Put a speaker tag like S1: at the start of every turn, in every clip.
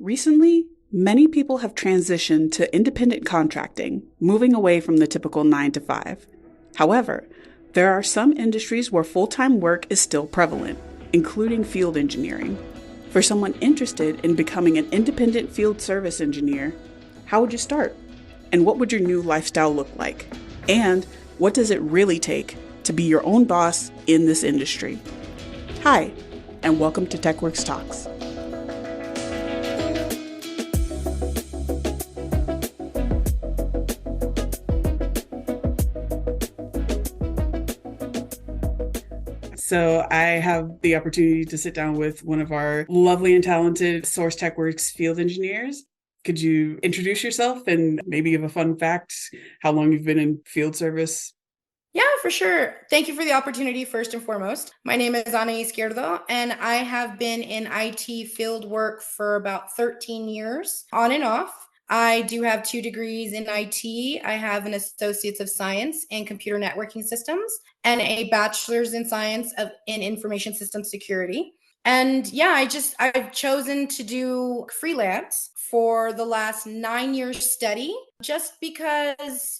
S1: Recently, many people have transitioned to independent contracting, moving away from the typical 9 to 5. However, there are some industries where full-time work is still prevalent, including field engineering. For someone interested in becoming an independent field service engineer, how would you start? And what would your new lifestyle look like? And what does it really take to be your own boss in this industry? Hi, and welcome to TechWorks Talks. So I have the opportunity to sit down with one of our lovely and talented Source Techworks Field Engineers. Could you introduce yourself and maybe give a fun fact, how long you've been in field service?
S2: Yeah, for sure. Thank you for the opportunity, first and foremost. My name is Ana Izquierdo, and I have been in IT field work for about 13 years, on and off. I do have 2 degrees in IT. I have an Associates of Science in Computer Networking Systems and a Bachelor's in Science in Information Systems Security. And yeah, I've chosen to do freelance for the last 9 years steady, just because,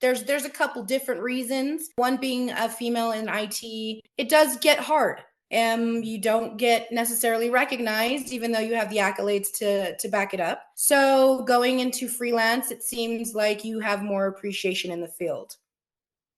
S2: there's a couple different reasons. One being a female in IT, it does get hard. You don't get necessarily recognized, even though you have the accolades to back it up. So going into freelance, it seems like you have more appreciation in the field.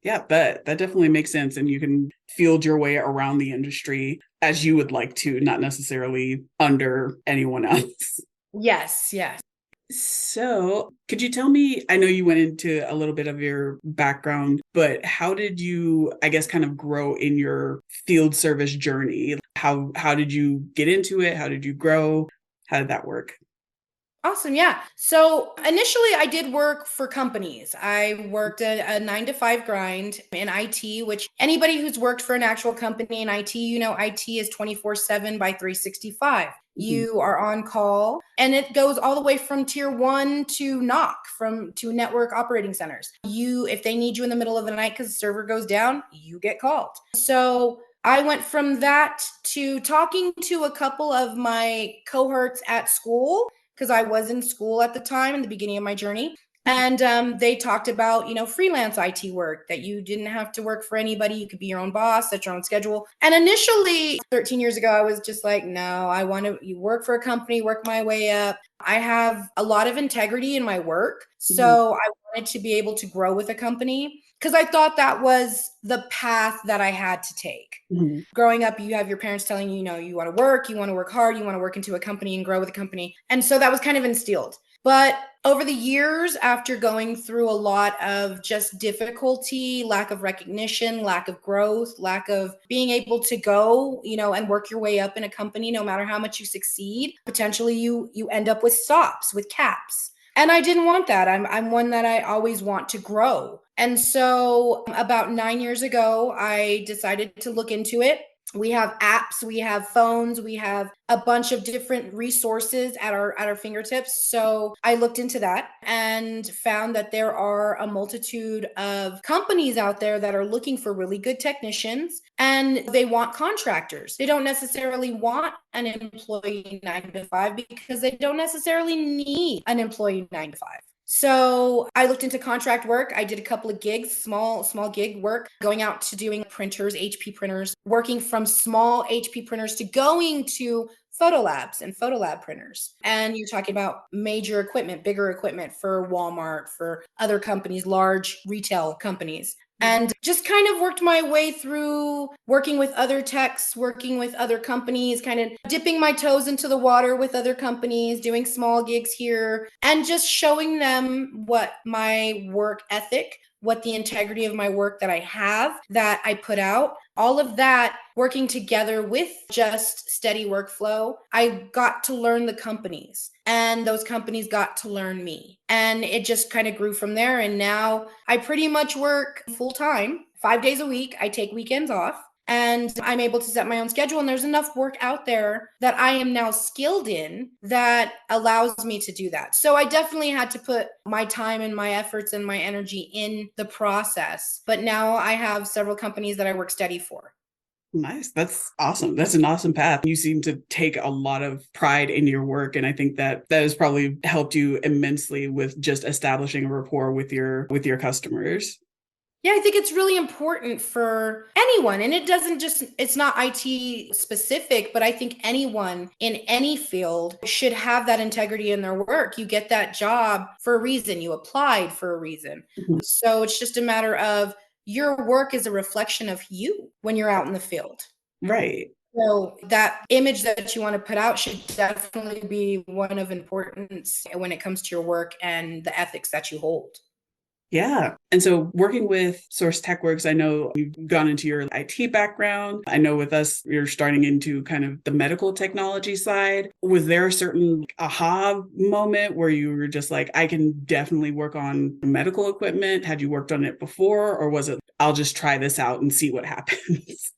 S1: Yeah, that definitely makes sense. And you can field your way around the industry as you would like to, not necessarily under anyone else.
S2: Yes, yes.
S1: So, could you tell me? I know you went into a little bit of your background, but how did you, I guess, kind of grow in your field service journey? How did you get into it? How did you grow? How did that work?
S2: Awesome. Yeah. So initially, I did work for companies. I worked a 9 to 5 grind in IT, which anybody who's worked for an actual company in IT, IT is 24/7 by 365.
S1: Mhm.
S2: You are on call, and it goes all the way from tier one to NOC, from to network operating centers. If they need you in the middle of the night because the server goes down, you get called. So I went from that to talking to a couple of my cohorts at school, because I was in school at the time in the beginning of my journey. And they talked about, freelance IT work, that you didn't have to work for anybody. You could be your own boss, set your own schedule. And initially, 13 years ago, I was just like, no, I want to work for a company, work my way up. I have a lot of integrity in my work.
S1: Mhm.
S2: So I wanted to be able to grow with a company because I thought that was the path that I had to take.
S1: Mhm.
S2: Growing up, you have your parents telling you, you want to work hard, you want to work into a company and grow with a company. And so that was kind of instilled. But over the years, after going through a lot of just difficulty, lack of recognition, lack of growth, lack of being able to go, and work your way up in a company, no matter how much you succeed, potentially you end up with stops, with caps. And I didn't want that. I'm one that I always want to grow. And so about 9 years ago, I decided to look into it. We have apps, we have phones, we have a bunch of different resources at our fingertips. So I looked into that and found that there are a multitude of companies out there that are looking for really good technicians, and they want contractors. They don't necessarily want an employee 9 to 5 because they don't necessarily need an employee 9 to 5. So I looked into contract work. I did a couple of gigs, small gig work, going out to doing printers, HP printers, working from small HP printers to going to photo labs and photo lab printers. And you're talking about major equipment, bigger equipment for Walmart, for other companies, large retail companies. And just kind of worked my way through working with other techs, working with other companies, kind of dipping my toes into the water with other companies, doing small gigs here, and just showing them what my work ethic, what the integrity of my work that I have, that I put out, all of that working together with just steady workflow. I got to learn the companies, and those companies got to learn me. And it just kind of grew from there. And now I pretty much work full time, 5 days a week. I take weekends off, and I'm able to set my own schedule. And there's enough work out there that I am now skilled in that allows me to do that. So I definitely had to put my time and my efforts and my energy in the process. But now I have several companies that I work steady for.
S1: Nice. That's awesome. That's an awesome path. You seem to take a lot of pride in your work. And I think that that has probably helped you immensely with just establishing a rapport with your customers.
S2: Yeah, I think it's really important for anyone. And it doesn't just, it's not IT specific, but I think anyone in any field should have that integrity in their work. You get that job for a reason, you applied for a reason.
S1: Mhm.
S2: So it's just a matter of your work is a reflection of you when you're out in the field.
S1: Right.
S2: So that image that you want to put out should definitely be one of importance when it comes to your work and the ethics that you hold.
S1: Yeah. And so working with Source Techworks, I know you've gone into your IT background. I know with us, you're starting into kind of the medical technology side. Was there a certain aha moment where you were just like, I can definitely work on medical equipment? Had you worked on it before? Or was it, I'll just try this out and see what happens?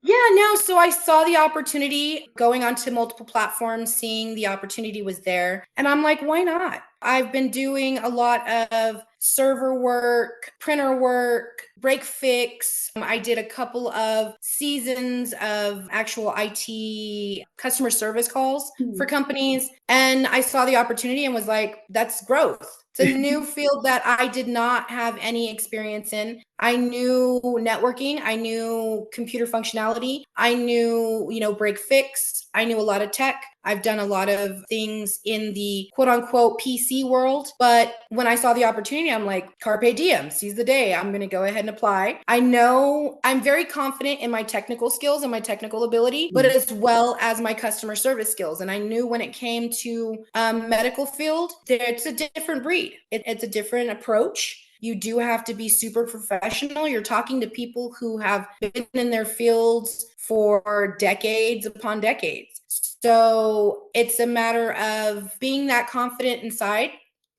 S2: Yeah, no. So I saw the opportunity going onto multiple platforms, seeing the opportunity was there. And I'm like, why not? I've been doing a lot of server work, printer work, break fix. I did a couple of seasons of actual IT customer service calls for companies. And I saw the opportunity and was like, that's growth. It's a new field that I did not have any experience in. I knew networking, I knew computer functionality, I knew, break fix, I knew a lot of tech. I've done a lot of things in the quote unquote PC world. But when I saw the opportunity, I'm like, carpe diem, seize the day. I'm going to go ahead and apply. I know I'm very confident in my technical skills and my technical ability, but as well as my customer service skills. And I knew when it came to medical field, it's a different breed. It's a different approach. You do have to be super professional. You're talking to people who have been in their fields for decades upon decades. So it's a matter of being that confident inside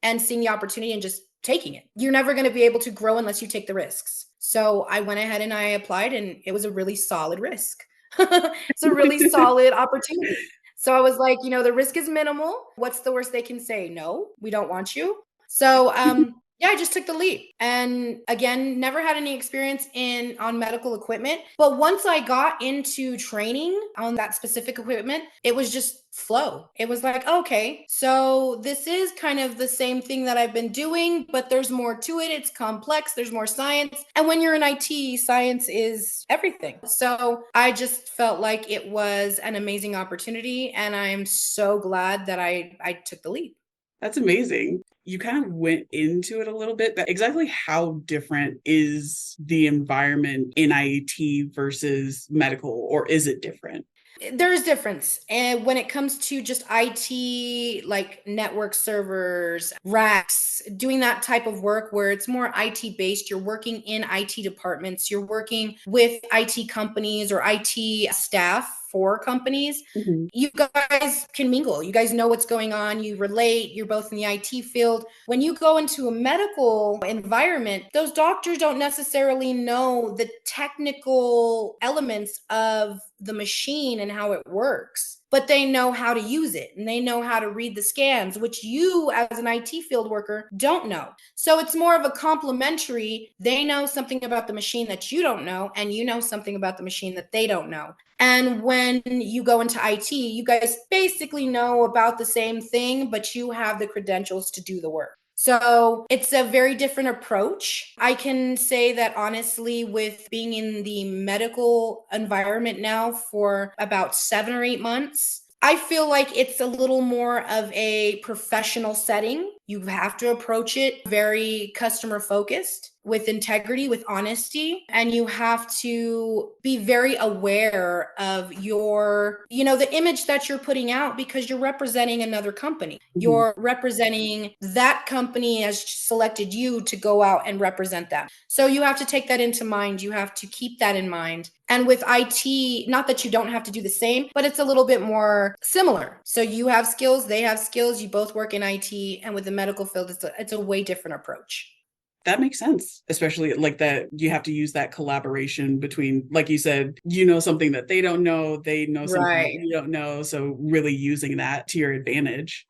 S2: and seeing the opportunity and just taking it. You're never going to be able to grow unless you take the risks. So I went ahead and I applied, and it was a really solid risk. It's a really solid opportunity. So I was like, the risk is minimal. What's the worst they can say? No, we don't want you. So yeah, I just took the leap. And again, never had any experience on medical equipment. But once I got into training on that specific equipment, it was just flow. It was like, okay, so this is kind of the same thing that I've been doing, but there's more to it. It's complex, there's more science. And when you're in IT, science is everything. So I just felt like it was an amazing opportunity. And I'm so glad that I took the leap.
S1: That's amazing. You kind of went into it a little bit, but exactly how different is the environment in IET versus medical, or is it different?
S2: There's difference. And when it comes to just IT, like network servers, racks, doing that type of work where it's more IT based, you're working in IT departments, you're working with IT companies or IT staff for companies.
S1: Mhm.
S2: You guys can mingle. You guys know what's going on. You relate. You're both in the IT field. When you go into a medical environment, those doctors don't necessarily know the technical elements of the machine and how it works, but they know how to use it and they know how to read the scans, which you as an IT field worker don't know. So it's more of a complementary. They know something about the machine that you don't know, and you know something about the machine that they don't know. And when you go into IT, you guys basically know about the same thing, but you have the credentials to do the work. So it's a very different approach. I can say that honestly, with being in the medical environment now for about 7 or 8 months, I feel like it's a little more of a professional setting. You have to approach it very customer focused, with integrity, with honesty, and you have to be very aware of the image that you're putting out, because you're representing another company.
S1: Mhm.
S2: You're representing that company has selected you to go out and represent them. So you have to take that into mind. You have to keep that in mind. And with IT, not that you don't have to do the same, but it's a little bit more similar. So you have skills, they have skills, you both work in IT, and with the medical field, it's a way different approach.
S1: That makes sense, especially like that you have to use that collaboration between, like you said, you know something that they don't know, they know something that
S2: Right.
S1: you don't know. So really using that to your advantage.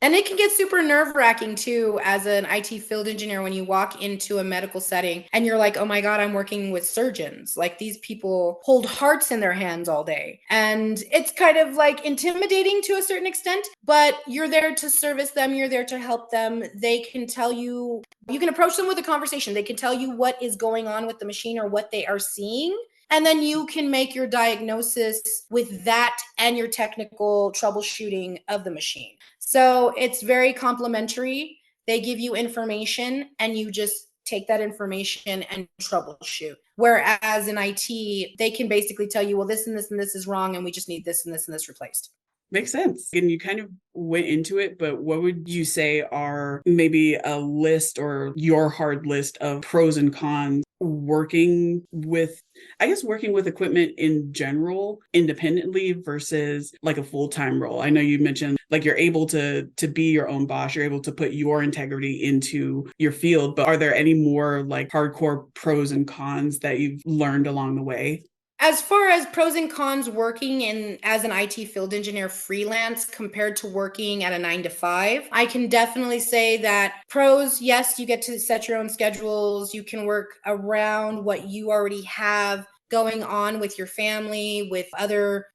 S2: And it can get super nerve-wracking too as an IT field engineer when you walk into a medical setting and you're like, oh my God, I'm working with surgeons. Like these people hold hearts in their hands all day. And it's kind of like intimidating to a certain extent, but you're there to service them. You're there to help them. They can tell you, you can approach them with a conversation. They can tell you what is going on with the machine or what they are seeing. And then you can make your diagnosis with that and your technical troubleshooting of the machine. So it's very complimentary. They give you information and you just take that information and troubleshoot. Whereas in IT, they can basically tell you, well, this and this and this is wrong, and we just need this and this and this replaced.
S1: Makes sense. And you kind of went into it, but what would you say are maybe a list or your hard list of pros and cons working with, I guess, working with equipment in general, independently versus like a full-time role? I know you mentioned like you're able to be your own boss, you're able to put your integrity into your field, but are there any more like hardcore pros and cons that you've learned along the way?
S2: As far as pros and cons working in as an IT field engineer freelance compared to working at a 9 to 5, I can definitely say that pros, yes, you get to set your own schedules. You can work around what you already have going on with your family, with other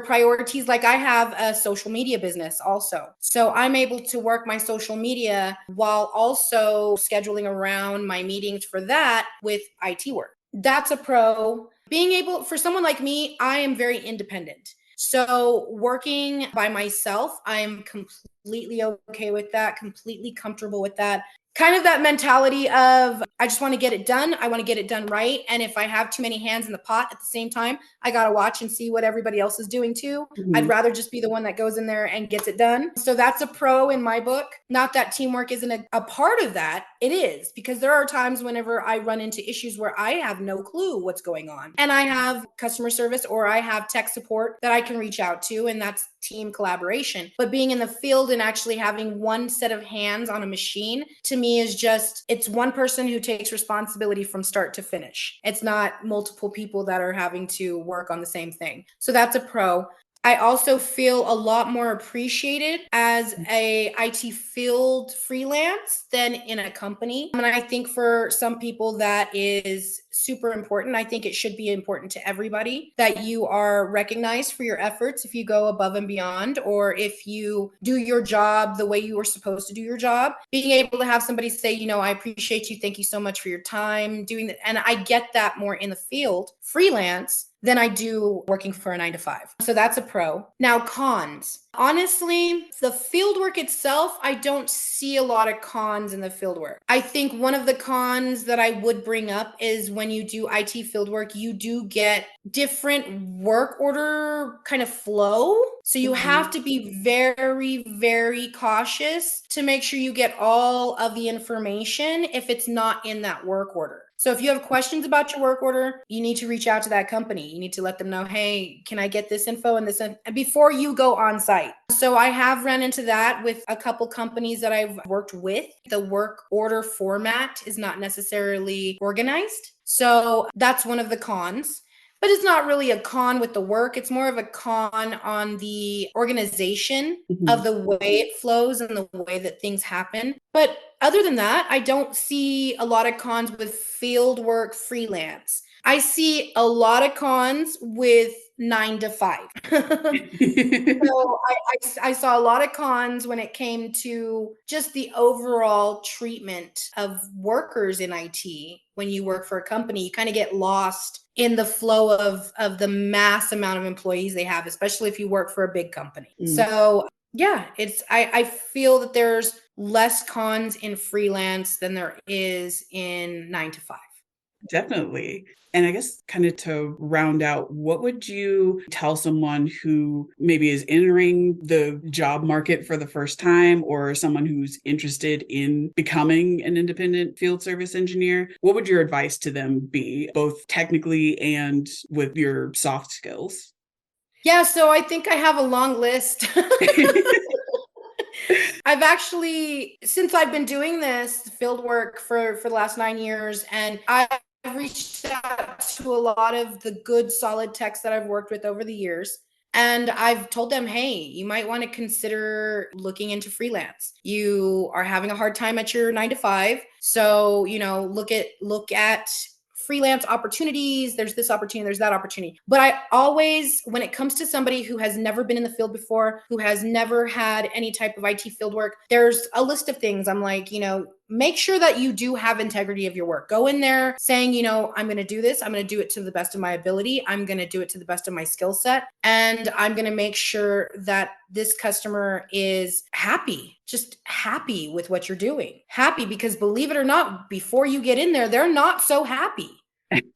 S2: priorities. Like I have a social media business also. So I'm able to work my social media while also scheduling around my meetings for that with IT work. That's a pro. Being able, for someone like me, I am very independent. So working by myself, I'm completely okay with that, completely comfortable with that. Kind of that mentality of, I just want to get it done. I want to get it done right. And if I have too many hands in the pot at the same time, I got to watch and see what everybody else is doing too. I'd rather just be the one that goes in there and gets it done. So that's a pro in my book. Not that teamwork isn't a part of that. It is, because there are times whenever I run into issues where I have no clue what's going on. And I have customer service or I have tech support that I can reach out to, and that's team collaboration. But being in the field and actually having one set of hands on a machine, to me is just, it's one person who takes responsibility from start to finish. It's not multiple people that are having to work on the same thing. So that's a pro. I also feel a lot more appreciated as a IT field freelance than in a company. And I think for some people that is super important. I think it should be important to everybody that you are recognized for your efforts if you go above and beyond, or if you do your job the way you were supposed to do your job. Being able to have somebody say, you know, I appreciate you. Thank you so much for your time doing that. And I get that more in the field, freelance, than I do working for a 9 to 5. So that's a pro. Now, cons. Honestly, the fieldwork itself, I don't see a lot of cons in the fieldwork. I think one of the cons that I would bring up is when you do IT fieldwork, you do get different work order kind of flow. So you have to be very, very cautious to make sure you get all of the information if it's not in that work order. So if you have questions about your work order, you need to reach out to that company. You need to let them know, hey, can I get this info and this before you go on site? So I have run into that with a couple companies that I've worked with. The work order format is not necessarily organized. So that's one of the cons. But it's not really a con with the work. It's more of a con on the organization of the way it flows and the way that things happen. But other than that, I don't see a lot of cons with field work freelance. I see a lot of cons with 9 to 5. So I saw a lot of cons when it came to just the overall treatment of workers in IT. When you work for a company, you kind of get lost in the flow of the mass amount of employees they have, especially if you work for a big company. So yeah, I feel that there's less cons in freelance than there is in 9 to 5.
S1: Definitely. And I guess kind of to round out, what would you tell someone who maybe is entering the job market for the first time, or someone who's interested in becoming an independent field service engineer? What would your advice to them be, both technically and with your soft skills?
S2: Yeah, so I think I have a long list. I've actually, since I've been doing this field work for the last 9 years, and I've reached out to a lot of the good, solid techs that I've worked with over the years. And I've told them, hey, you might want to consider looking into freelance. You are having a hard time at your 9 to 5. So, look at freelance opportunities. There's this opportunity, there's that opportunity. But I always, when it comes to somebody who has never been in the field before, who has never had any type of IT field work, there's a list of things. I'm like, make sure that you do have integrity of your work. Go in there saying, I'm going to do this. I'm going to do it to the best of my ability. I'm going to do it to the best of my skill set. And I'm going to make sure that this customer is happy, just happy with what you're doing. Happy because, believe it or not, before you get in there, they're not so happy.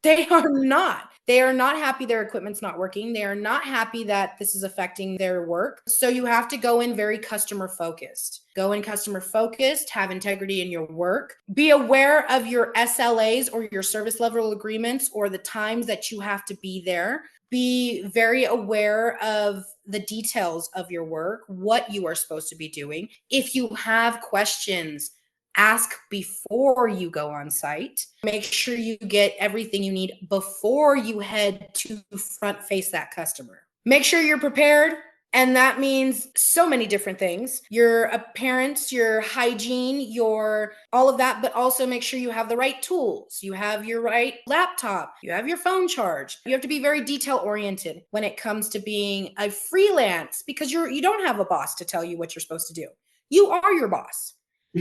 S2: They are not. They are not happy their equipment's not working. They are not happy that this is affecting their work. So you have to go in very customer focused. Go in customer focused, have integrity in your work. Be aware of your SLAs or your service level agreements or the times that you have to be there. Be very aware of the details of your work, what you are supposed to be doing. If you have questions, ask before you go on site. Make sure you get everything you need before you head to front face that customer. Make sure you're prepared. And that means so many different things. Your appearance, your hygiene, your all of that, but also make sure you have the right tools. You have your right laptop. You have your phone charged. You have to be very detail oriented when it comes to being a freelance because you don't have a boss to tell you what you're supposed to do. You are your boss.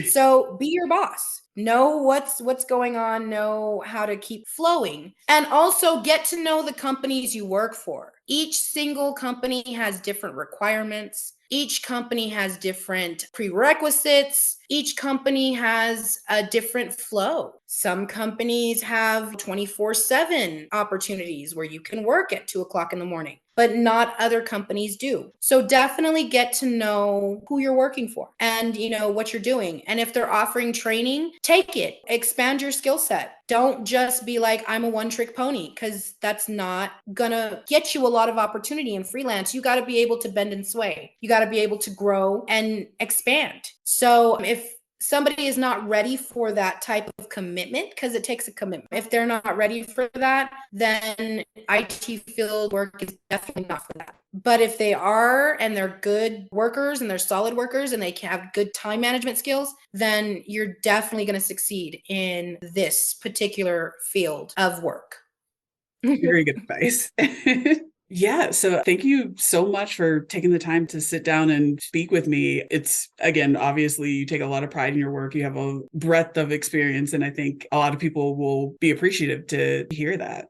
S2: So be your boss. Know what's going on, know how to keep flowing, and also get to know the companies you work for. Each single company has different requirements. Each company has different prerequisites. Each company has a different flow. Some companies have 24/7 opportunities where you can work at 2:00 in the morning, but not other companies do. So definitely get to know who you're working for and what you're doing. And if they're offering training, take it, expand your skill set. Don't just be like, I'm a one-trick pony, because that's not gonna get you a lot of opportunity in freelance. You got to be able to bend and sway. You got to be able to grow and expand. So if somebody is not ready for that type of commitment, because it takes a commitment. If they're not ready for that, then IT field work is definitely not for that. But if they are, and they're good workers and they're solid workers and they can have good time management skills, then you're definitely going to succeed in this particular field of work.
S1: Very good advice. Yeah. So thank you so much for taking the time to sit down and speak with me. It's, again, obviously you take a lot of pride in your work. You have a breadth of experience, and I think a lot of people will be appreciative to hear that.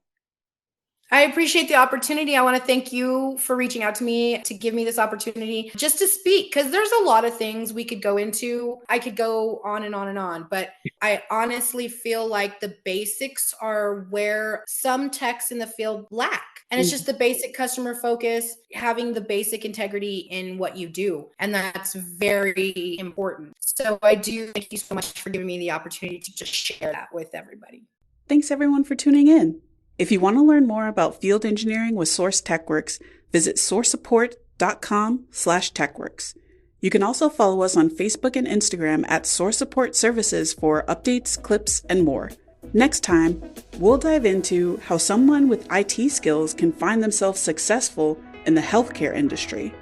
S2: I appreciate the opportunity. I want to thank you for reaching out to me to give me this opportunity just to speak, because there's a lot of things we could go into. I could go on and on and on, but I honestly feel like the basics are where some techs in the field lack. And it's just the basic customer focus, having the basic integrity in what you do. And that's very important. So I do thank you so much for giving me the opportunity to just share that with everybody.
S1: Thanks everyone for tuning in. If you want to learn more about field engineering with Source Techworks, visit sourcesupport.com/techworks. You can also follow us on Facebook and Instagram at Source Support Services for updates, clips, and more. Next time, we'll dive into how someone with IT skills can find themselves successful in the healthcare industry.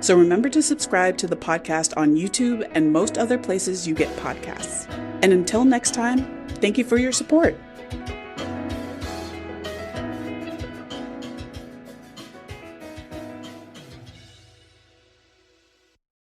S1: So remember to subscribe to the podcast on YouTube and most other places you get podcasts. And until next time, thank you for your support.